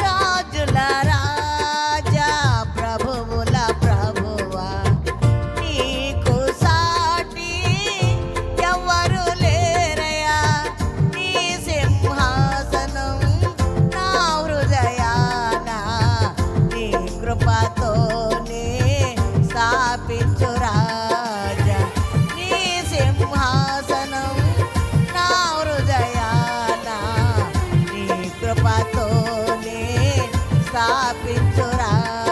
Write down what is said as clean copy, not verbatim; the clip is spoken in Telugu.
రాజుల రాజా ప్రభువుల ప్రభువా నీకు సాటి ఎవ్వరు లేరయా. నీ సింహాసనం నా హృదయాన నీ కృపతోనే స్థాపించు రాజా. నీ సింహాసనం నా హృదయాన నీ కృపతోనే స్థాపించు రాజా.